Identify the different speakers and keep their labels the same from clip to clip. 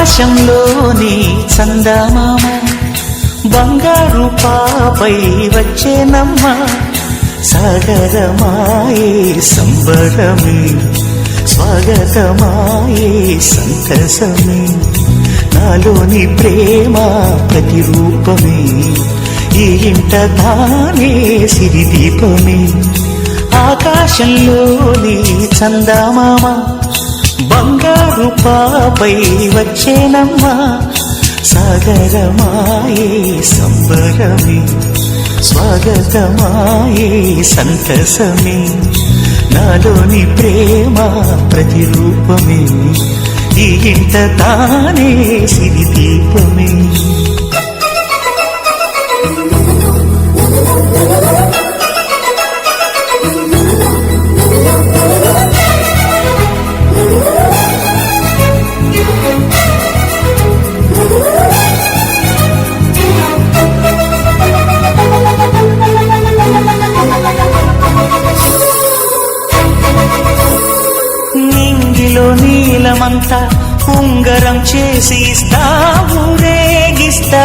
Speaker 1: ఆకాశంలోని చందమామ బంగారు పాపై వచ్చేనమ్మ సాగరమాయే సంబరమే స్వాగతమాయే సంతసమే నాలోని ప్రేమ ప్రతిరూపమే ఈ ఇంట తానే సిరిదీపమే ఆకాశంలోని చందమామ బంగారు పాపై వచ్చేనమ్మా సాగరమాయే సంబరమే స్వాగతమాయే సంతసమే నాలోని ప్రేమ ప్రతిరూపమే ఈ ఇంట తానే సిరిదీపమే నీలమంతా ఉంగరం చేసి ఇస్తా ఊరేగిస్తా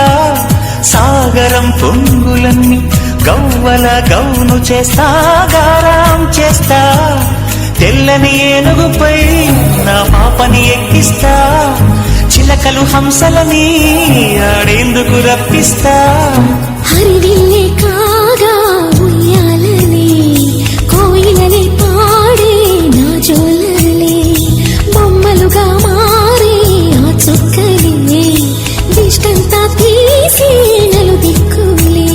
Speaker 1: సాగరం పొంగులన్నీ గవ్వల గౌను చేస్తా గారం చేస్తా తెల్లని ఏనుగుపై నా పాపని ఎక్కిస్తా చిలకలు హంసలని ఆడేందుకు రప్పిస్తా
Speaker 2: హరివిల్లే కాగా ఉయ్యాలని కోయిలనే పాడే నా జోలలే బొమ్మలుగా మారే ఆ చుక్కలే దిష్టంతా తీసి నలు దిక్కులే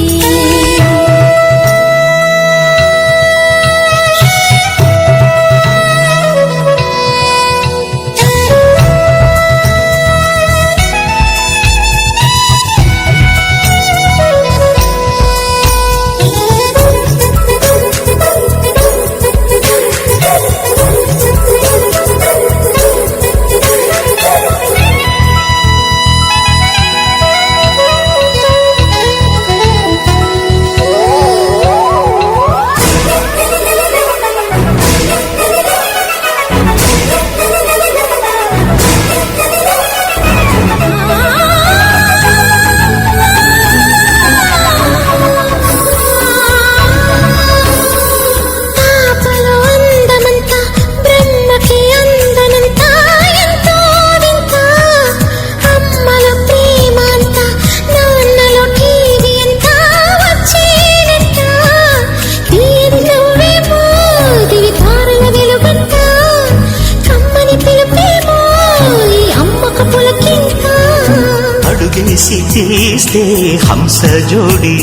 Speaker 1: అడుగేసి తీస్తే హంస జోడి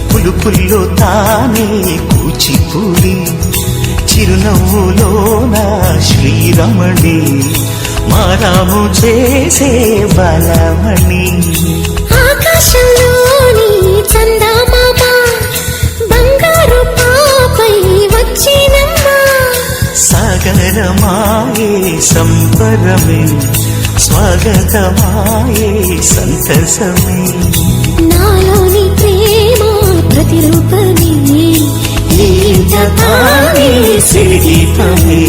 Speaker 1: పులుపుల్లో తానే కూచిపూడి చిరునవ్వులోన శ్రీరమణి మారాము చేసే బలమణి
Speaker 2: ఆకాశంలోని చందమామ బంగారు పాపై వచ్చినమ్మా
Speaker 1: సాగరమాయే సంబరమే స్వాగతమాయే సంతసమే
Speaker 2: నాలోని ప్రేమ ప్రతిరూపమే
Speaker 1: ఈ ఇంట తానే సిరిదీపమే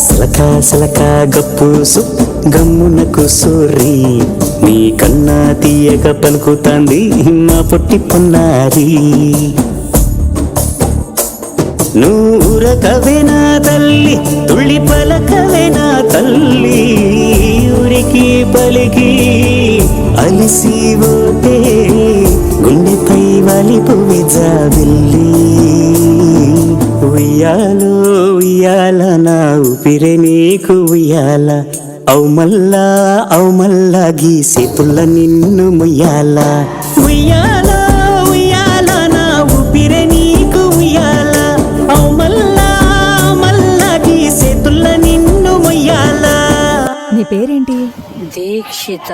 Speaker 1: సలకా సలకా గప్పుసు గమ్మునకు సోర్రి నీ కన్నా తీయక పలుకుతాంది మా పొట్టి పొన్నారి నూరకవేనా తల్లి తుళ్ళి పలకవేనా తల్లి ఊరికి పలికి అలిసిపోతే గుండెపై వాలిపోవే జాబిల్లి ఉయ్యాలో ఉయ్యాల నా ఊపిరే నీకు ఉయ్యాల అవు మల్లా గీసేతుల్ల నిన్ను ముయ్యాల ఉయ్యాల ఉయ్యాల నా ఊపిరే నీకు ఉయ్యాల అవు మల్లా గీసేతుల్ల నిన్ను ముయ్యాల.
Speaker 3: నీ పేరేంటి?
Speaker 4: దీక్షిత.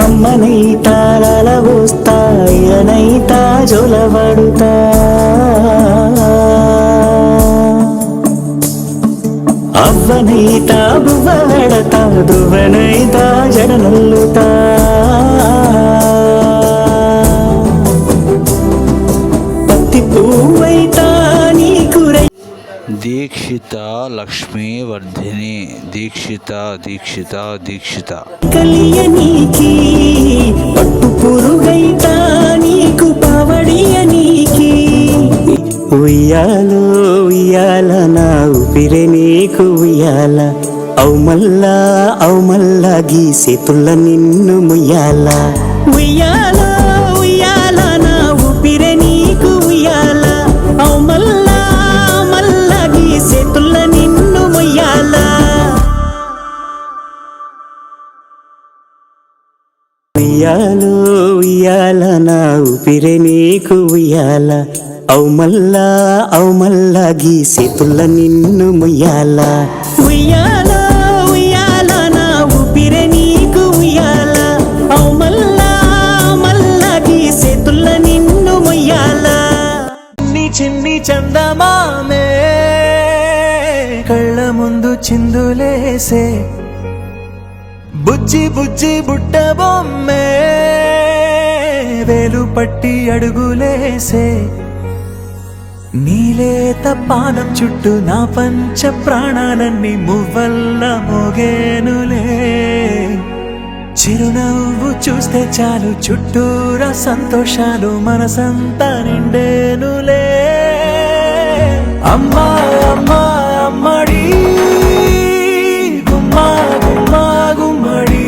Speaker 1: అమ్మనైతా అలవోస్తా అయ్యనైతా జొలబడుతా ಅವ್ವನೈತಾ ಬುವ್ವಾಡತಾ ಧ್ರುವನೈತಾ ಜಡನಲ್ಲುತಾ పత్తి పువ్వైతా నీకు
Speaker 4: దీక్షిత లక్ష్మీవర్ధిని దీక్షిత దీక్షిత దీక్షిత
Speaker 1: కలియనీకి పట్టు పురుగైతా నీకు పవడియనీకి ఉయ్యాలో ఉయ్యాల నా ఊపిరే నీకు ఉయ్యాల అవుమల్లా గీసేతుల్ల నిన్ను ముయ్యాల ఉయ్యాల ఉయ్యాల నా ఊపిరే నీకు ఉయ్యాల అవుమల్లా గీసేతుల్ల నిన్ను ముయ్యాల ఉయ్యాలో ఉయ్యాల నా ఊపిరే నీకు ఉయ్యాల అవుమల్లా గీసేతుల్ల నిన్ను ముయ్యాల ఉయ్యాల ఉయ్యాల నా ఊపిరే నీకు ఉయ్యాల అవుమల్లా గీసేతుల్ల నిన్ను ముయ్యాల చిన్ని చందమామే కళ్ళ ముందు చిందులేసే బుజ్జి బుజ్జి బుట్ట బొమ్మే వేలు పట్టి అడుగులేసే నీలేత పానం చుట్టూ నా పంచ ప్రాణాలన్నీ మువ్వల్ల మోగేనులే చిరునవ్వు చూస్తే చాలు చుట్టూరా సంతోషాలు మనసంతా నిండేనులే అమ్మా అమ్మా అమ్మడి గుమ్మా గుమ్మా గుమ్మడి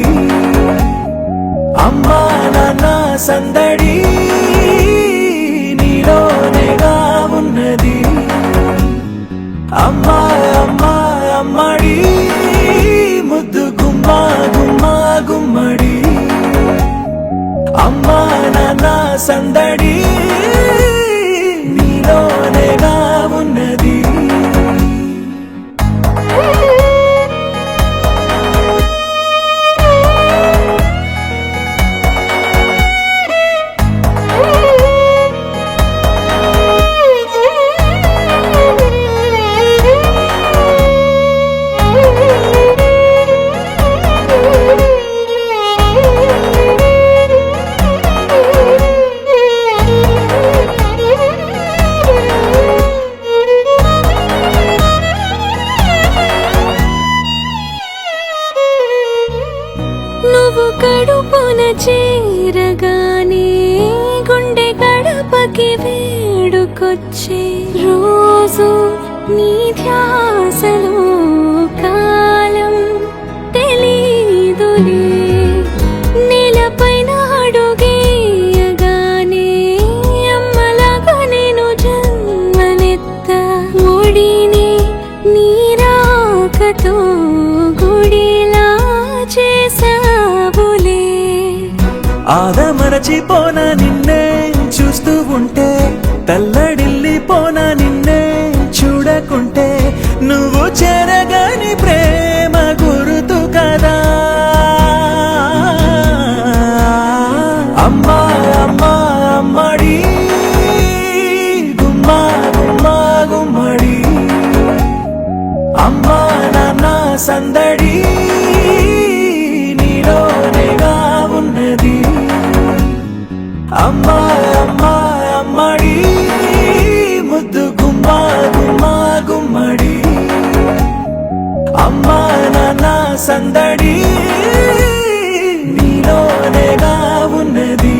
Speaker 1: అమ్మా నాన్న సందడి నీలోనేగా ఉన్నది అమ్మా అమ్మా అమ్మడి ముద్దు గుమ్మా గుమ్మా గుమ్మడి అమ్మా నాన్న సందడి నీలోనేగా ఉన్నది
Speaker 2: నువ్వు కడుపున చేరగానే గుండె గడపకి వేడుకొచ్చే రోజు నీ ధ్యాసలో కాలం తెలీదులే నేలపైన అడుగేయగానే అమ్మలాగా నేను జన్మనెత్త ఒడిని నీరాకతో గుడిలా చేసావులే
Speaker 1: ఆదమరచిపోన నిన్నే చూస్తూ ఉంటే తల్లడిల్లిపోన నిన్నే చూడకుంటే నువ్వు చెరగని ప్రేమ గుర్తు కదా అమ్మా అమ్మా అమ్మడి గుమ్మా గుమ్మా గుమ్మడి అమ్మా నాన్న సందడి నీలోనేగా ఉన్నది అమ్మా అమ్మా అమ్మడి ముద్దు గుమ్మా గుమ్మా గుమ్మడి అమ్మా నాన్న సందడి నీలోనేగా ఉన్నది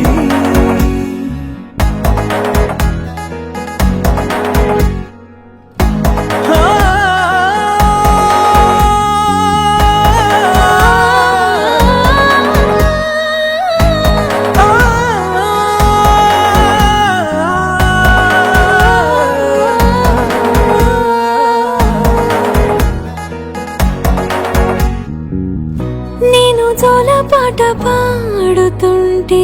Speaker 2: నేను జోలపాట పాడుతుంటే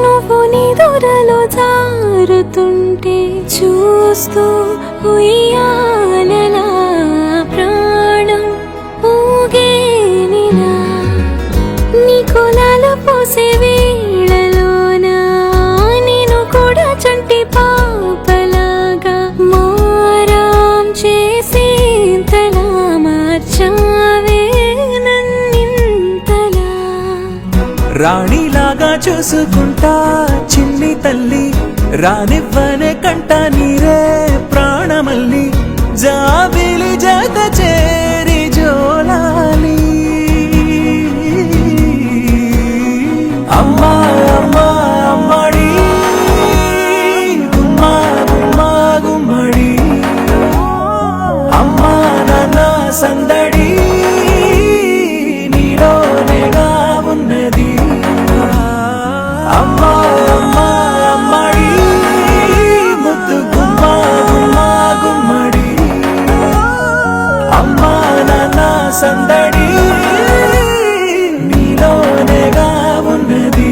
Speaker 2: నువ్వు నిదురలో జారుతుంటే చూస్తూ ఉయ్యాలలా ప్రాణం ఊగేనిలా నీ కులాల పోసే వేళలోన నేను కూడా చంటి పాపలాగా మారాం చేసేంతలా
Speaker 5: రాణిలాగా చూసుకుంటా చిన్ని తల్లి, రానివ్వనే కంట నీరే ప్రాణమల్లి, జాబిలి జత చేరి జోలాలి. అమ్మా అమ్మా అమ్మడి, గుమ్మా గుమ్మా గుమ్మడి, అమ్మా నాన్న సందడి నీలోనేగా ఉన్నది. అమ్మా అమ్మా అమ్మడి, ముద్దు గుమ్మా గుమ్మా గుమ్మడి, అమ్మా నాన్న సందడి నీలోనేగా ఉన్నది.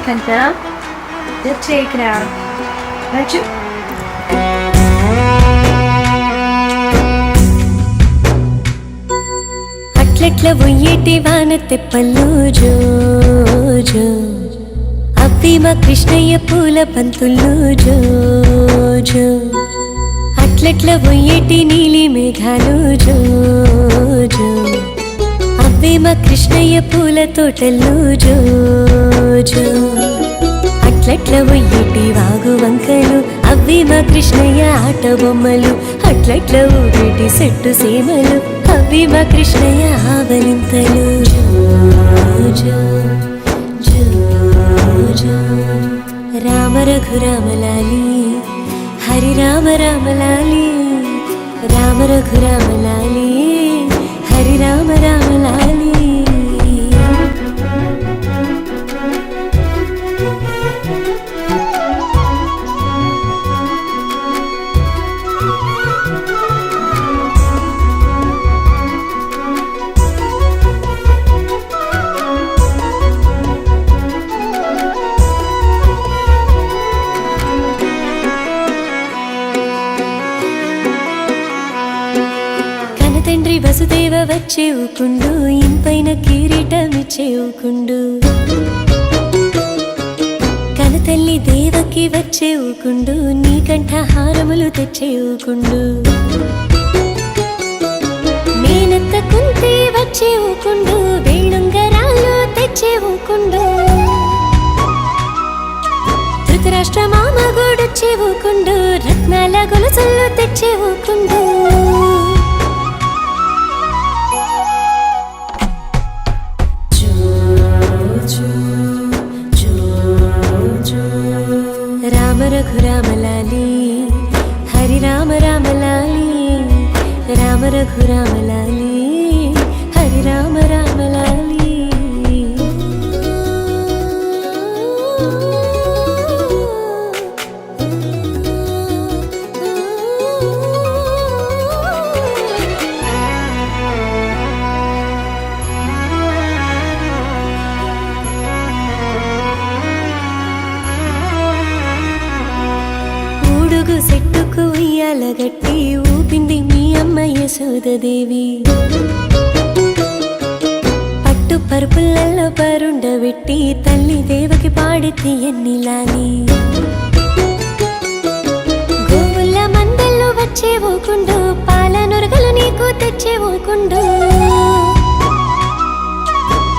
Speaker 6: Kenta, just take it out. Let you.
Speaker 2: అట్లట్ల ఉయ్యేటి వాన తెప్పలు జో జో, అవి మా కృష్ణయ్య పూల పంతులు జో జో. అట్లట్ల ఉయ్యేటి నీలి మేఘాలు జో జో, అవి మా కృష్ణయ్య పూల తోటలు జో జో. అట్లట్ల ఉయ్యేటి వాగు వంకలు, అవి మా కృష్ణయ్య ఆట బొమ్మలు. అట్లట్ల ఊరేటి చెట్టు సీమలు, అవి మా కృష్ణయ్య ఆవలింతలు జో జో జో జో. రామ రఘురామలాలి, హరి రామ రామలాలి, రామ రఘురామలాలి, హరి రామ రామలాలి. కనతండ్రి వసుదేవ వచ్చేవుకుండు, ఇంపైన కిరీటమిచ్చేవుకుండు. కనతల్లి దేవకి వచ్చేవుకుండు, నీ కంఠ హారములు తెచ్చేవుకుండు. మేనత్త కుంతి వచ్చేవుకుండు, వేణుంగరాలు తెచ్చేవుకుండు. ధృతరాష్ట్ర మామ గూడొచ్చేవుకుండు, రత్నాల గొలుసులు తెచ్చేవుకుండు. రామ రఘురామలాలి, హరి రామ రామలాలి, రామ రఘురామలాలి, హరి రామ రామలాలి. ఊడుగు సెట్టుకు ఉయ్యాలగట్టి ఊపింది మీ అమ్మ యశోదదేవి. పట్టు పరుపులలో పరుండబెట్టి తల్లి దేవకి పాడితే ఎన్నిలాని. గోవుల మందల్లో వచ్చేవుకుండు, పాల నురగలు నీకు తెచ్చేవుకుండు.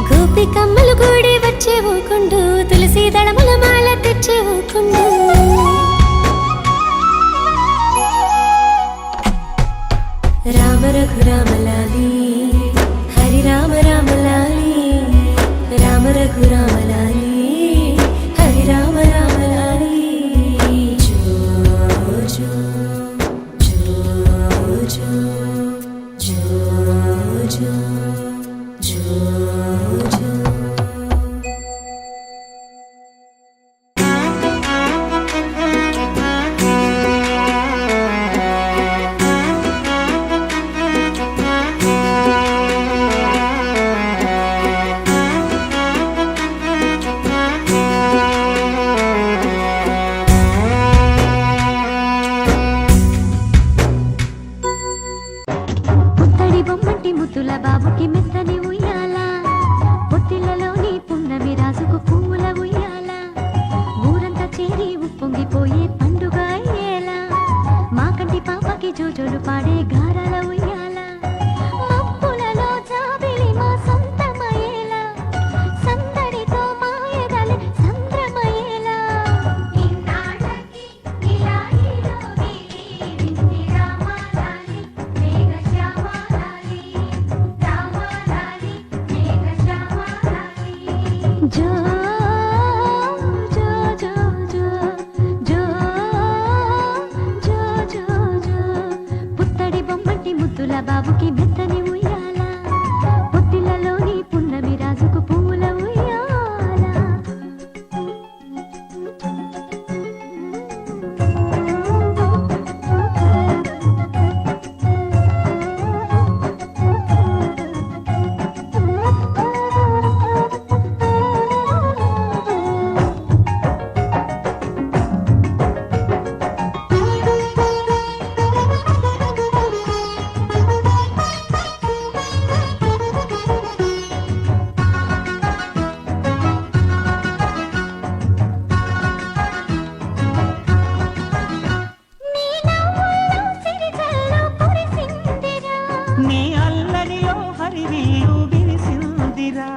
Speaker 2: గోపికమ్మలు కూడి వచ్చేవుకుండు, తులసి దళముల మాల తెచ్చేవుకుండు. రామ రఘురామలాలి, హరి రామ రామలాలి, రామ రఘురామలాలి, హరి రామ రామలాలి. జో జో జో జో జో జో జో జో. జంటలు పాడే గారాల ఉయ్యాల మబ్బులలో జాబిలి మా సొంతమయ్యేలా సందడితో మాయదలే సంద్రమయ్యేలా ఇన్నాళ్ళకి ఇలా రామాలాలి మేఘశ్యామాలాలి రామాలాలి మేఘశ్యామాలాలి జో ముద్దుల బాబుకి మెత్తని ఉయ్యాల పొత్తిలలోని పున్నమి రాజుకు పూల ఉయ్యాల
Speaker 5: నీ అల్లరిలో హరివిల్లు విరిసిందిరా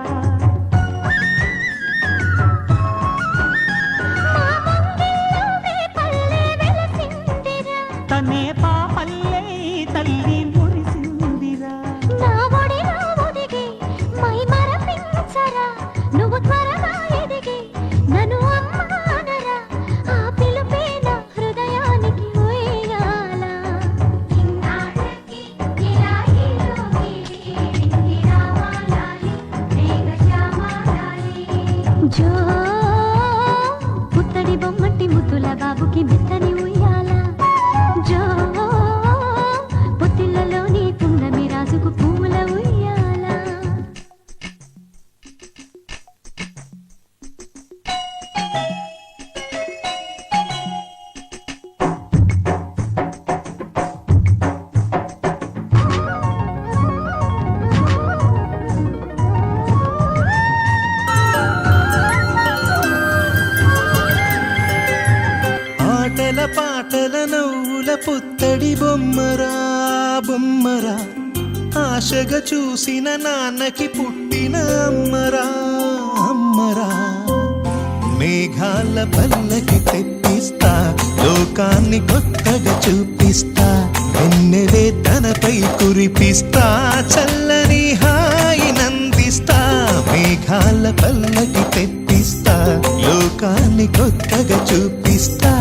Speaker 5: తనే పాపల్లే తల్లి మురిసిందిరా
Speaker 2: నా ఒడిలో ఒదిగి మై మరపించరా నువ్వు త్వరగా ఎదిగి నన్ను అమ్మానరా ఆ పిలుపే నా హృదయానికి ఉయ్యాల ఇన్నాళ్ళకి ఇలా రామాలాలి మేఘశ్యామాలాలి జో పుత్తడి బొమ్మటి ముద్దుల బాబుకి మెత్తని ఉయ్యాల జో పొత్తిళ్ళలోని పున్నమి రాజుకు పూల ఉయ్యాల
Speaker 5: ఆటల పాటల నవ్వుల పుత్తడి బొమ్మరా బొమ్మరా ఆశగా చూసిన నాన్నకి పుట్టిన అమ్మరా అమ్మరా మేఘాల పల్లకి తెప్పిస్తా లోకాన్ని కొత్తగా చూపిస్తా వెన్నెలే తనపై కురిపిస్తా చల్లని హాయి నందిస్తా మేఘాల పల్లకి తెప్పిస్తా లోకాన్ని కొత్తగా చూపిస్తా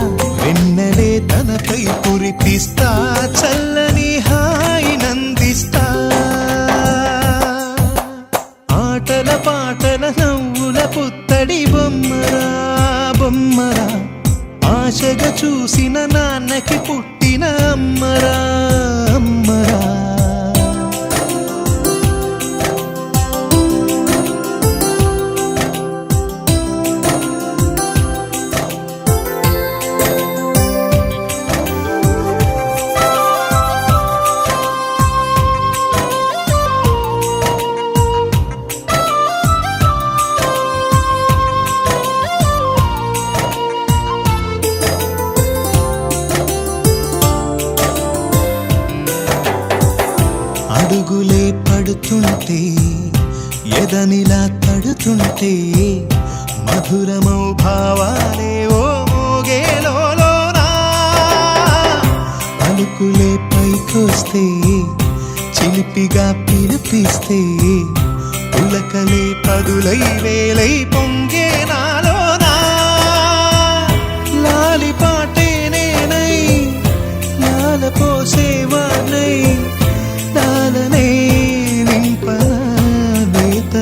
Speaker 5: వెన్నెలే తనపై కురిపిస్తా చల్లని హాయి నందిస్తా ఆటల పాటల నవ్వుల పుత్తడి బొమ్మరా బొమ్మరా ఆశగా చూసిన నాన్నకి పుట్టిన అమ్మరా అమ్మరా అడుగులే పడుతుంటే ఎదనిలా తడుతుంటే మధురమౌ భావాలే ఓ మోగేలోనా పలుకులే పైకొస్తే చిలిపిగా పిలిపిస్తే పులకలే పదులై వేలై పొంగే నాలోనా లాలి పాటే నేనై లాల పోసేవానై లాలనే నింపనేత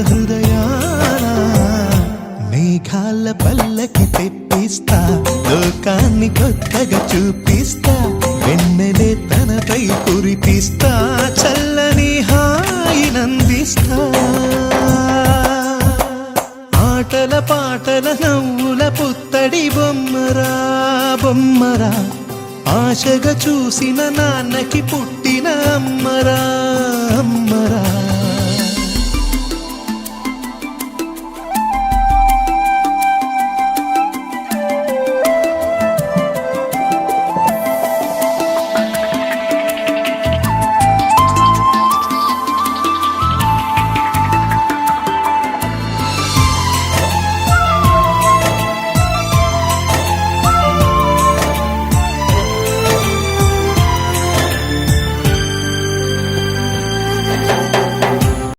Speaker 5: హృదయాన మేఘాల పల్లకి తెప్పిస్తా లోకాన్ని కొత్తగా చూపిస్తా వెన్నెలే తనపై కురిపిస్తా చల్లని హాయి నందిస్తా ఆటల పాటల నవ్వుల పుత్తడి బొమ్మరా బొమ్మరా ఆశగా చూసిన నాన్నకి పుట్టిన అమ్మరా అమ్మరా